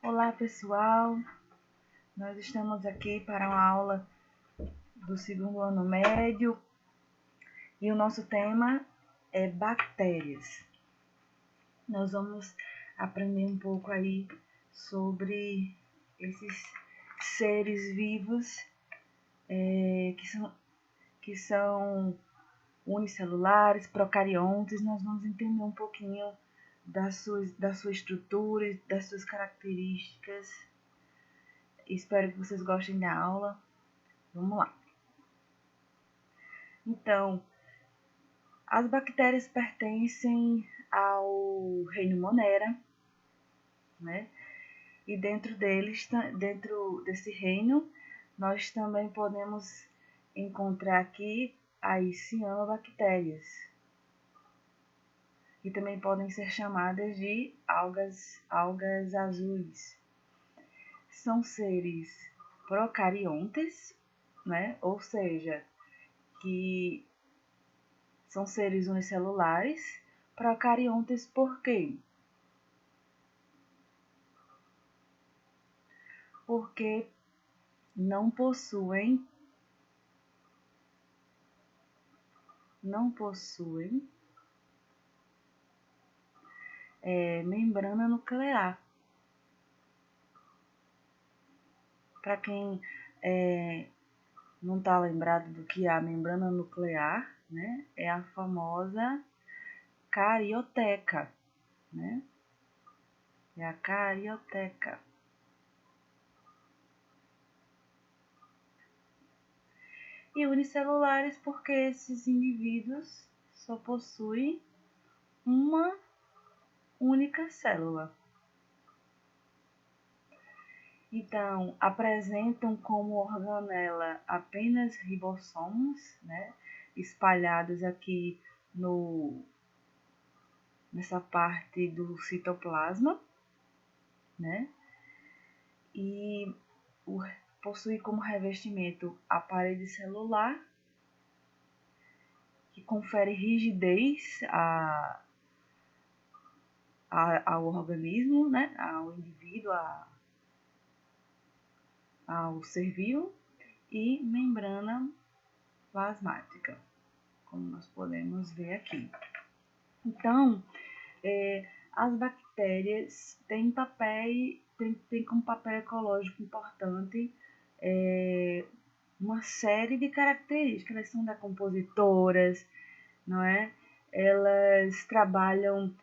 Olá pessoal, nós estamos aqui para uma aula do segundo ano médio e o nosso tema é bactérias. Nós vamos aprender um pouco aí sobre esses seres vivos que são unicelulares, procariontes. Nós vamos entender um pouquinho da sua estrutura, das suas características. Espero que vocês gostem da aula. Vamos lá. Então, as bactérias pertencem ao reino Monera, né? E dentro desse reino, nós também podemos encontrar aqui as cianobactérias, que também podem ser chamadas de algas azuis. São seres procariontes, né? Ou seja, que são seres unicelulares. Procariontes por quê? Porque não possuem membrana nuclear. Para quem não está lembrado do que é a membrana nuclear, né? É a famosa carioteca, né? É a carioteca. E unicelulares porque esses indivíduos só possuem uma única célula. Então, apresentam como organela apenas ribossomos, né, espalhados aqui nessa parte do citoplasma, né, e possui como revestimento a parede celular, que confere rigidez ao organismo, né, ao indivíduo, ao ser vivo, e membrana plasmática, como nós podemos ver aqui. Então, as bactérias têm como papel ecológico importante uma série de características. Elas são decompositoras, não é? Elas trabalham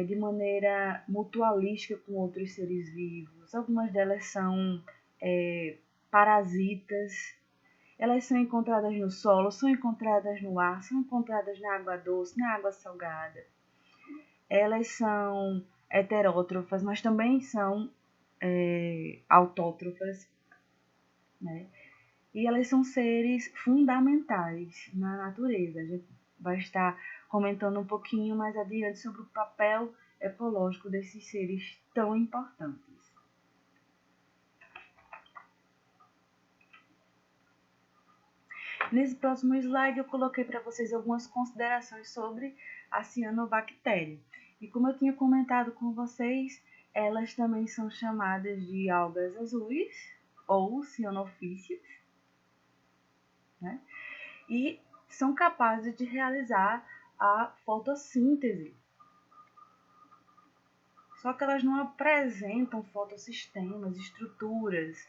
de maneira mutualística com outros seres vivos. Algumas delas são parasitas. Elas são encontradas no solo, são encontradas no ar, são encontradas na água doce, na água salgada. Elas são heterótrofas, mas também são autótrofas, né? E elas são seres fundamentais na natureza. A gente vai estar comentando um pouquinho mais adiante sobre o papel ecológico desses seres tão importantes. Nesse próximo slide eu coloquei para vocês algumas considerações sobre a cianobactéria. E como eu tinha comentado com vocês, elas também são chamadas de algas azuis ou cianofícias, né? E são capazes de realizar a fotossíntese. Só que elas não apresentam fotossistemas, estruturas,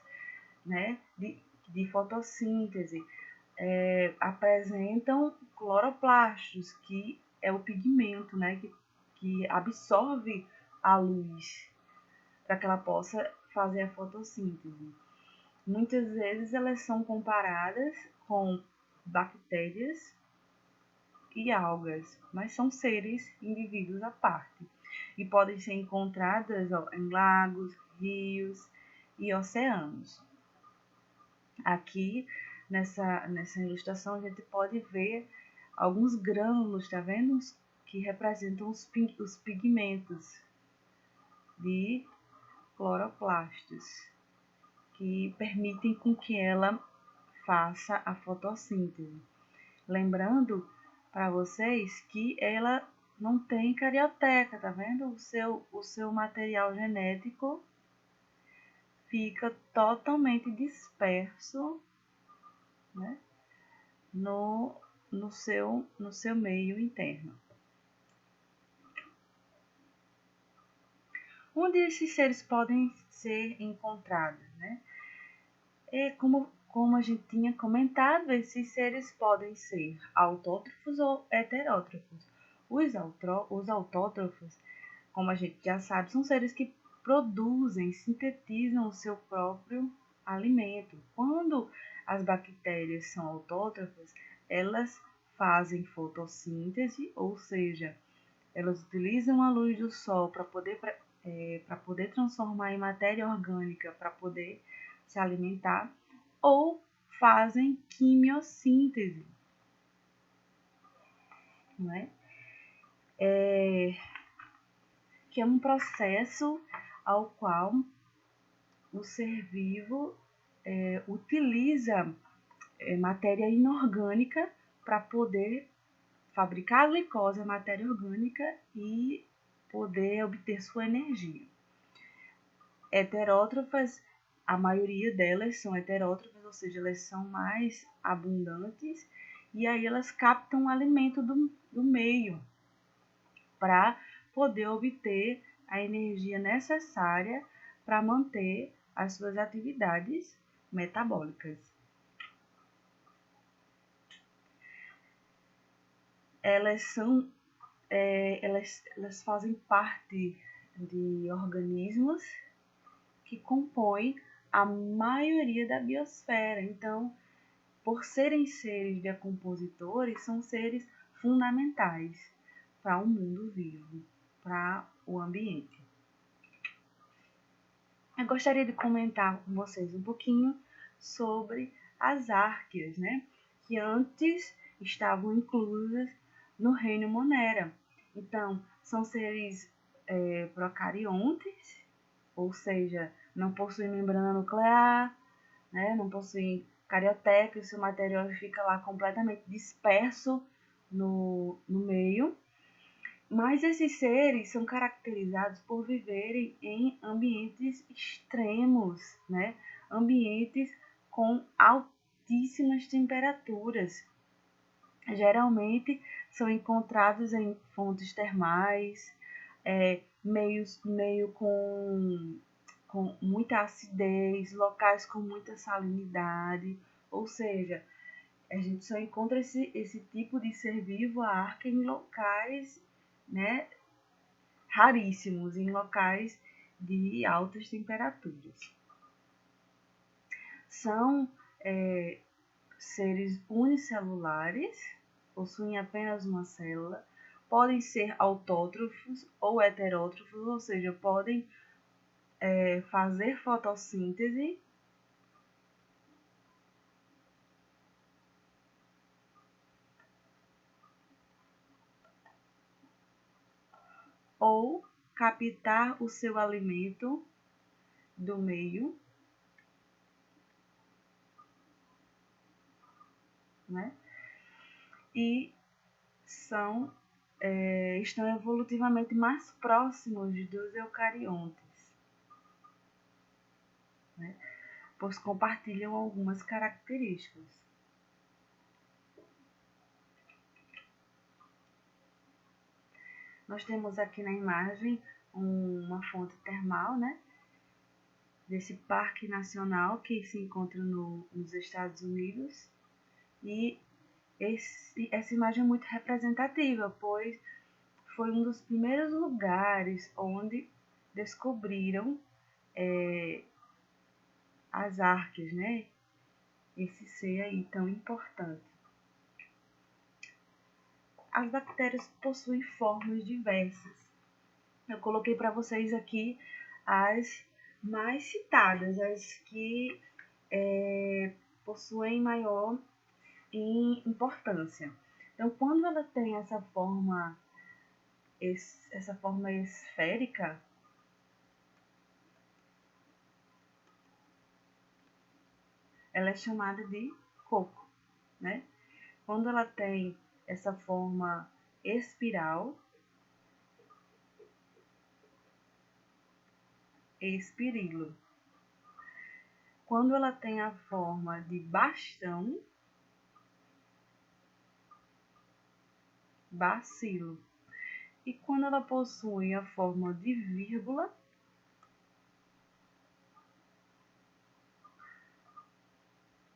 né, de fotossíntese. Apresentam cloroplastos, que é o pigmento, né, que absorve a luz para que ela possa fazer a fotossíntese. Muitas vezes elas são comparadas com bactérias e algas, mas são seres, indivíduos à parte, e podem ser encontradas em lagos, rios e oceanos. Aqui, nessa ilustração, a gente pode ver alguns grânulos, tá vendo? Que representam os pigmentos de cloroplastos, que permitem com que ela faça a fotossíntese. Lembrando para vocês que ela não tem carioteca, tá vendo? O seu material genético fica totalmente disperso, né, no seu meio interno. Onde esses seres podem ser encontrados, né? Como a gente tinha comentado, esses seres podem ser autótrofos ou heterótrofos. Os autótrofos, como a gente já sabe, são seres que produzem, sintetizam o seu próprio alimento. Quando as bactérias são autótrofas, elas fazem fotossíntese, ou seja, elas utilizam a luz do sol para poder transformar em matéria orgânica, para poder se alimentar, ou fazem quimiossíntese, né? Que é um processo ao qual o ser vivo utiliza matéria inorgânica para poder fabricar a glicose, a matéria orgânica, e poder obter sua energia. Heterótrofas, a maioria delas são heterótrofas, ou seja, elas são mais abundantes, e aí elas captam o alimento do meio para poder obter a energia necessária para manter as suas atividades metabólicas. Elas fazem parte de organismos que compõem a maioria da biosfera. Então, por serem seres decompositores, são seres fundamentais para o mundo vivo, para o ambiente. Eu gostaria de comentar com vocês um pouquinho sobre as árqueas, né? Que antes estavam inclusas no reino Monera. Então, são seres procariontes, ou seja, não possuem membrana nuclear, né? Não possuem carioteca, e seu material fica lá completamente disperso no meio. Mas esses seres são caracterizados por viverem em ambientes extremos, né? Ambientes com altíssimas temperaturas. Geralmente são encontrados em fontes termais, meio com muita acidez, locais com muita salinidade, ou seja, a gente só encontra esse tipo de ser vivo, a arca, em locais, né, raríssimos, em locais de altas temperaturas. São seres unicelulares, possuem apenas uma célula, podem ser autótrofos ou heterótrofos, ou seja, podem fazer fotossíntese ou captar o seu alimento do meio, né? E estão evolutivamente mais próximos dos eucariontes, né? Pois compartilham algumas características. Nós temos aqui na imagem uma fonte termal, né? Desse parque nacional que se encontra nos Estados Unidos. E essa imagem é muito representativa, pois foi um dos primeiros lugares onde descobriram as arques, né? Esse ser aí tão importante. As bactérias possuem formas diversas. Eu coloquei para vocês aqui as mais citadas, as que possuem maior importância. Então, quando ela tem essa forma esférica, ela é chamada de coco, né? Quando ela tem essa forma espiral, espirilo. quando ela tem a forma de bastão, bacilo. E quando ela possui a forma de vírgula,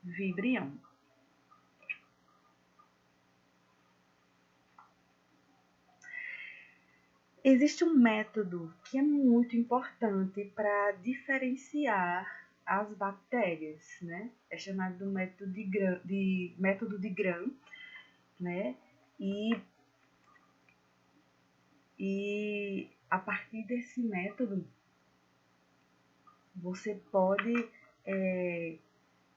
vibrião. Existe um método que é muito importante para diferenciar as bactérias, né? É chamado do método de Gram, né? E a partir desse método, você pode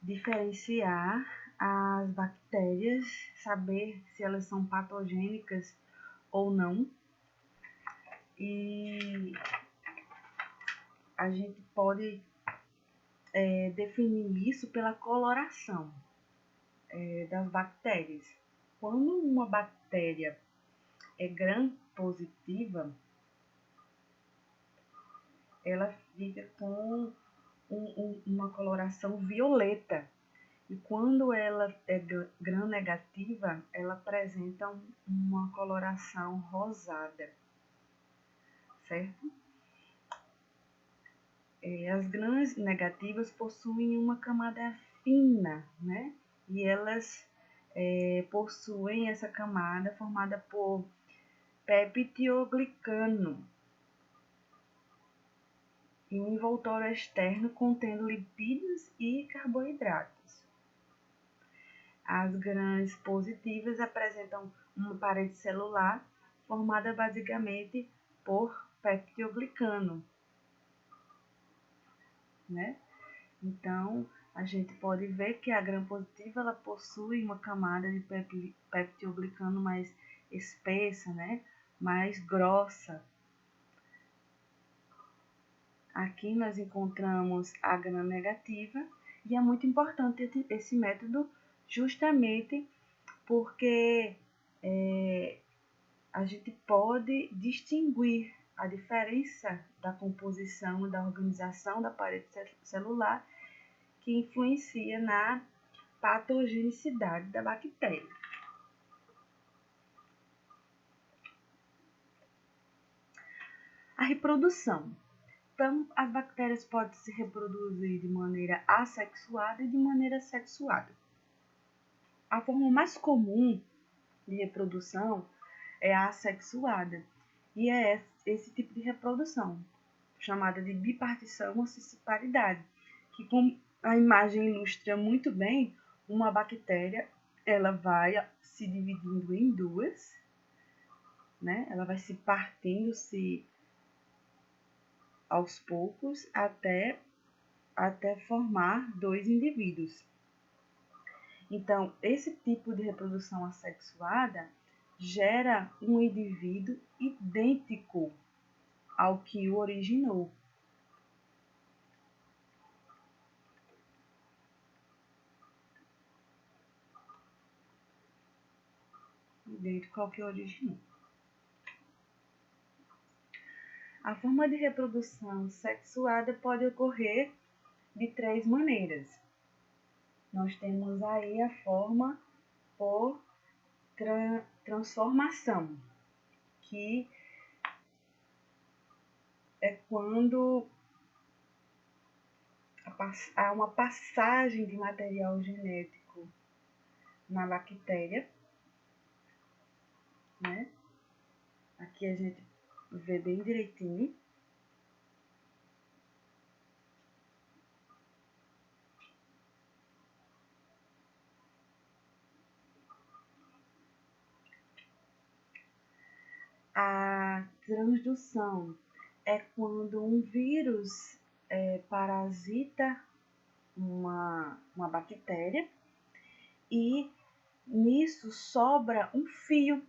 diferenciar as bactérias, saber se elas são patogênicas ou não. E a gente pode definir isso pela coloração das bactérias. Quando uma bactéria é gram-positiva, ela fica com uma coloração violeta. E quando ela é gram-negativa, ela apresenta uma coloração rosada, certo? As grãs negativas possuem uma camada fina, né? E elas possuem essa camada formada por peptidoglicano e um envoltório externo contendo lipídios e carboidratos. As grãs positivas apresentam uma parede celular formada basicamente por peptidoglicano, né? Então, a gente pode ver que a gram-positiva ela possui uma camada de peptidoglicano mais espessa, né? Mais grossa. Aqui nós encontramos a gram-negativa e é muito importante esse método justamente porque a gente pode distinguir a diferença da composição, da organização da parede celular que influencia na patogenicidade da bactéria. A reprodução. Então, as bactérias podem se reproduzir de maneira assexuada e de maneira sexuada. A forma mais comum de reprodução é a assexuada, e é esse tipo de reprodução, chamada de bipartição ou cisparidade, que como a imagem ilustra muito bem, uma bactéria ela vai se dividindo em duas, né? Ela vai se partindo-se aos poucos até formar dois indivíduos. Então, esse tipo de reprodução assexuada gera um indivíduo idêntico ao que o originou. Idêntico ao que originou. A forma de reprodução sexuada pode ocorrer de três maneiras. Nós temos aí a forma por transformação, que é quando há uma passagem de material genético na bactéria, né? Aqui a gente vê bem direitinho. A transdução é quando um vírus parasita uma bactéria e nisso sobra um fio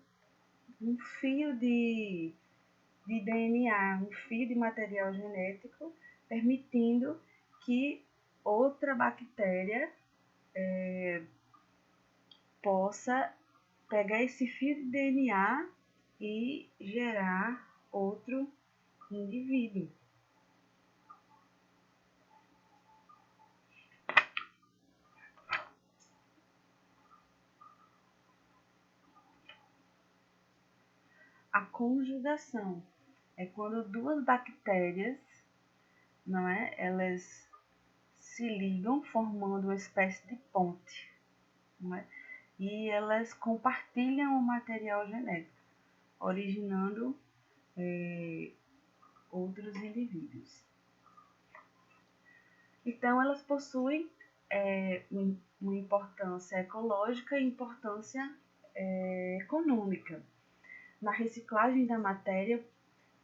de DNA, um fio de material genético, permitindo que outra bactéria possa pegar esse fio de DNA e gerar outro indivíduo. A conjugação é quando duas bactérias, não é? Elas se ligam formando uma espécie de ponte, não é? E elas compartilham o material genético, originando outros indivíduos. Então, elas possuem uma importância ecológica e importância econômica na reciclagem da matéria,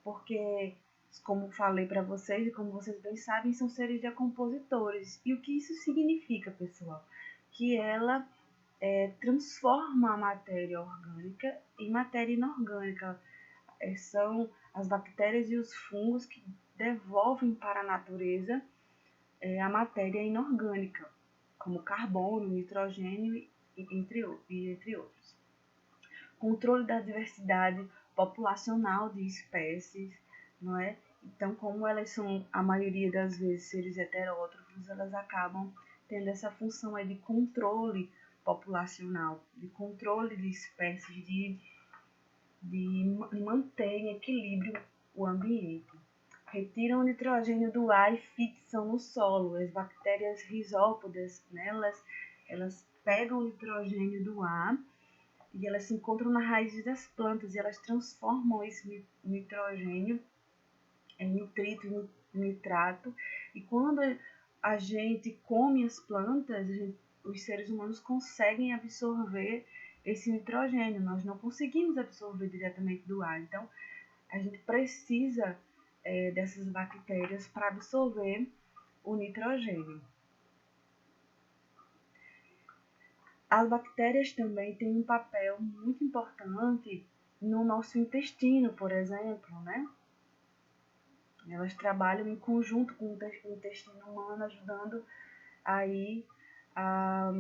porque, como falei para vocês e como vocês bem sabem, são seres decompositores. E o que isso significa, pessoal? Que ela transforma a matéria orgânica em matéria inorgânica. São as bactérias e os fungos que devolvem para a natureza a matéria inorgânica, como carbono, nitrogênio entre outros. Controle da diversidade populacional de espécies, não é? Então, como elas são, a maioria das vezes, seres heterótrofos, elas acabam tendo essa função de controle populacional, de controle de espécies, de manter em equilíbrio o ambiente. Retiram o nitrogênio do ar e fixam no solo. As bactérias risópodas, né, elas pegam o nitrogênio do ar e elas se encontram na raiz das plantas e elas transformam esse nitrogênio em nitrito e nitrato. E quando a gente come as plantas, os seres humanos conseguem absorver esse nitrogênio. Nós não conseguimos absorver diretamente do ar. Então, a gente precisa dessas bactérias para absorver o nitrogênio. As bactérias também têm um papel muito importante no nosso intestino, por exemplo, né? Elas trabalham em conjunto com o intestino humano, ajudando aí a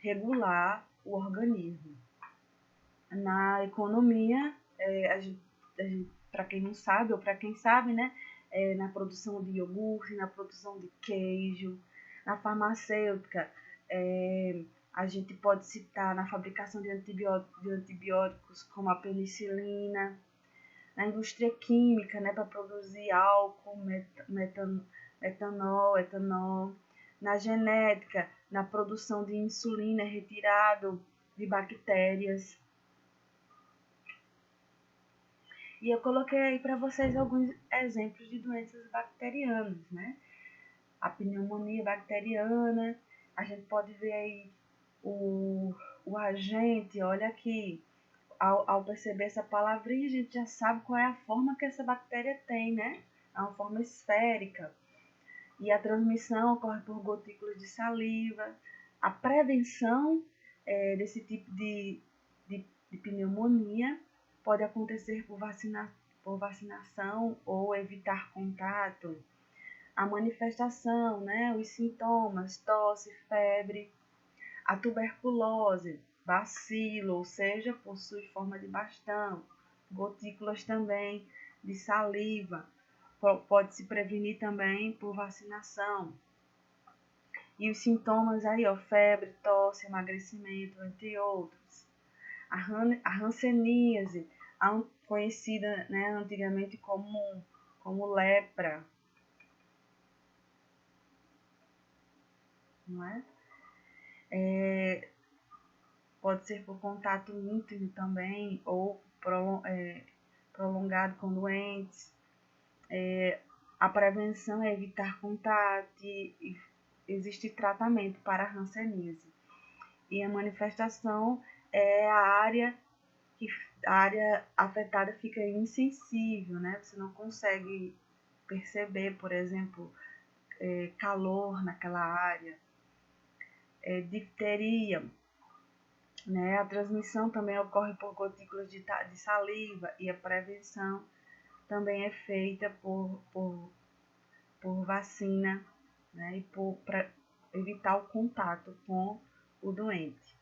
regular o organismo. Na economia, para quem não sabe, ou para quem sabe, né? Na produção de iogurte, na produção de queijo, na farmacêutica, a gente pode citar na fabricação de antibióticos como a penicilina, na indústria química, né, para produzir álcool, metanol, etanol, na genética, na produção de insulina retirado de bactérias. E eu coloquei aí para vocês alguns exemplos de doenças bacterianas, né? A pneumonia bacteriana, a gente pode ver aí o agente, olha aqui, ao perceber essa palavrinha, a gente já sabe qual é a forma que essa bactéria tem, né? É uma forma esférica. E a transmissão ocorre por gotículas de saliva. A prevenção desse tipo de pneumonia pode acontecer por vacinação ou evitar contato. A manifestação, né? Os sintomas, tosse, febre. A tuberculose, bacilo, ou seja, possui forma de bastão, gotículas também de saliva, pode se prevenir também por vacinação. E os sintomas aí, ó, febre, tosse, emagrecimento, entre outros. A hanseníase, conhecida, né, antigamente como lepra, não é? Pode ser por contato íntimo também, ou prolongado com doentes. A prevenção é evitar contato e existe tratamento para a hanseníase. E a manifestação é a área afetada fica insensível, né? Você não consegue perceber, por exemplo, calor naquela área. Difteria, né? A transmissão também ocorre por gotículas de saliva e a prevenção também é feita por vacina, né? E para evitar o contato com o doente.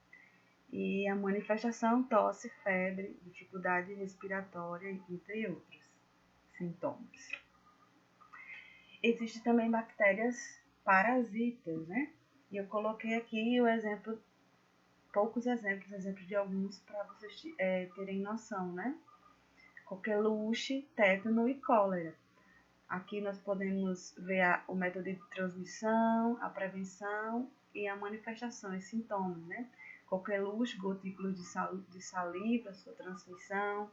E a manifestação, tosse, febre, dificuldade respiratória, entre outros sintomas. Existem também bactérias parasitas, né? E eu coloquei aqui o exemplo, poucos exemplos de alguns para vocês terem noção, né? coqueluche, tétano e cólera. Aqui nós podemos ver o método de transmissão, a prevenção e a manifestação e sintomas, né? Coqueluche, gotículas de saliva, sua transmissão,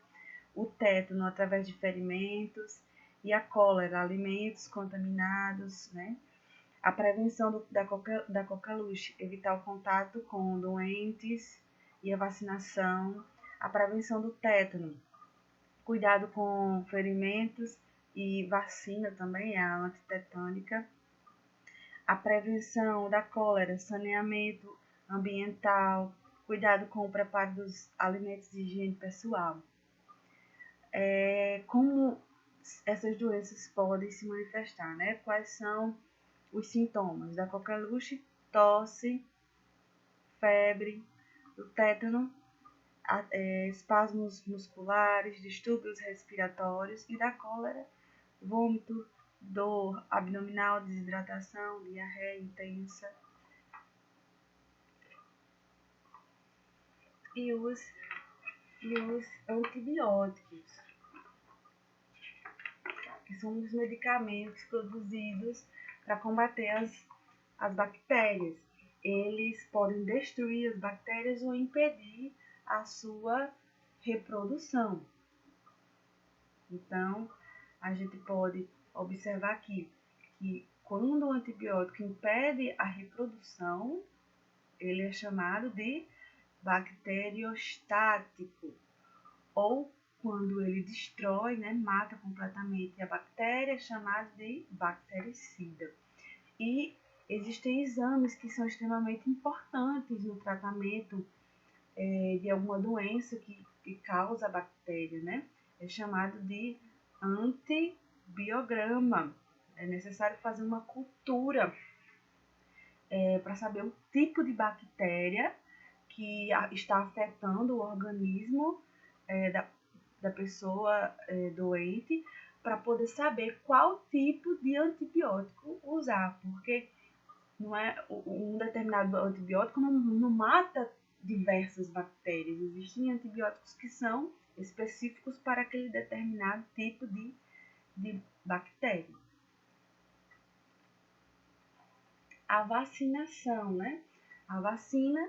o tétano através de ferimentos e a cólera, alimentos contaminados, né? A prevenção da coqueluche, evitar o contato com doentes e a vacinação, a prevenção do tétano, cuidado com ferimentos e vacina também, a antitetânica, a prevenção da cólera, saneamento ambiental, cuidado com o preparo dos alimentos de higiene pessoal. Como essas doenças podem se manifestar, né? Quais são os sintomas da coqueluche? Tosse, febre, do tétano, espasmos musculares, distúrbios respiratórios, e da cólera, vômito, dor abdominal, desidratação, diarreia intensa. E os antibióticos, que são os medicamentos produzidos para combater as bactérias. Eles podem destruir as bactérias ou impedir a sua reprodução. Então, a gente pode observar aqui que quando o antibiótico impede a reprodução, ele é chamado de bacteriostático, ou quando ele destrói, né, mata completamente a bactéria, é chamado de bactericida. E existem exames que são extremamente importantes no tratamento de alguma doença que causa a bactéria, né? É chamado de antibiograma. É necessário fazer uma cultura para saber o tipo de bactéria que está afetando o organismo da pessoa doente, para poder saber qual tipo de antibiótico usar, porque não é um determinado antibiótico não mata diversas bactérias. Existem antibióticos que são específicos para aquele determinado tipo de bactéria. A vacinação, né? A vacina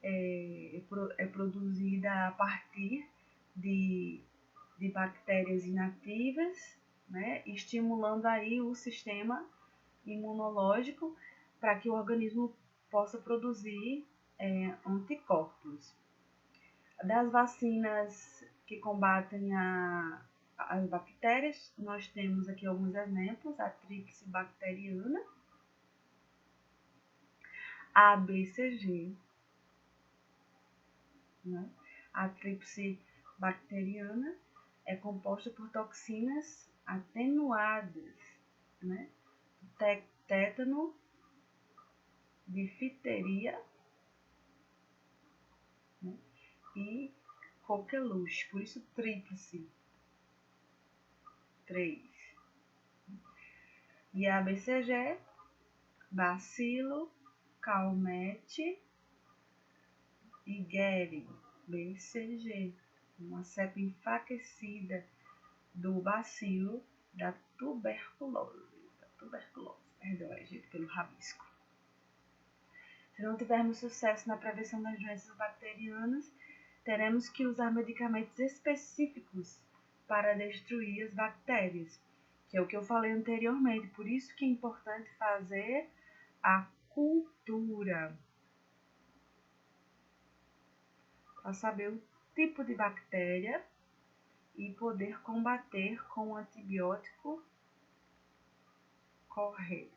é produzida a partir de bactérias inativas, né? Estimulando aí o sistema imunológico para que o organismo possa produzir anticorpos. Das vacinas que combatem as bactérias, nós temos aqui alguns exemplos: a tríplice bacteriana, a BCG, né? A tríplice bacteriana é composta por toxinas atenuadas, né? Tétano, difteria, né? E coqueluche, por isso tríplice, 3. E a BCG, bacilo, calmette e Guerin, BCG, uma cepa enfraquecida do bacilo da tuberculose. Perdoe, gente, pelo rabisco. Se não tivermos sucesso na prevenção das doenças bacterianas, teremos que usar medicamentos específicos para destruir as bactérias, que é o que eu falei anteriormente. Por isso que é importante fazer a cultura, para saber o tipo de bactéria e poder combater com o antibiótico correto.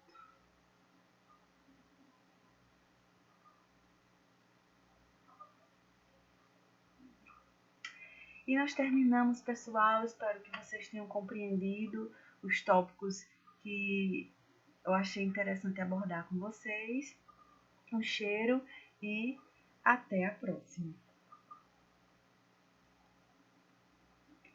E nós terminamos, pessoal. Espero que vocês tenham compreendido os tópicos que eu achei interessante abordar com vocês. Um cheiro e até a próxima!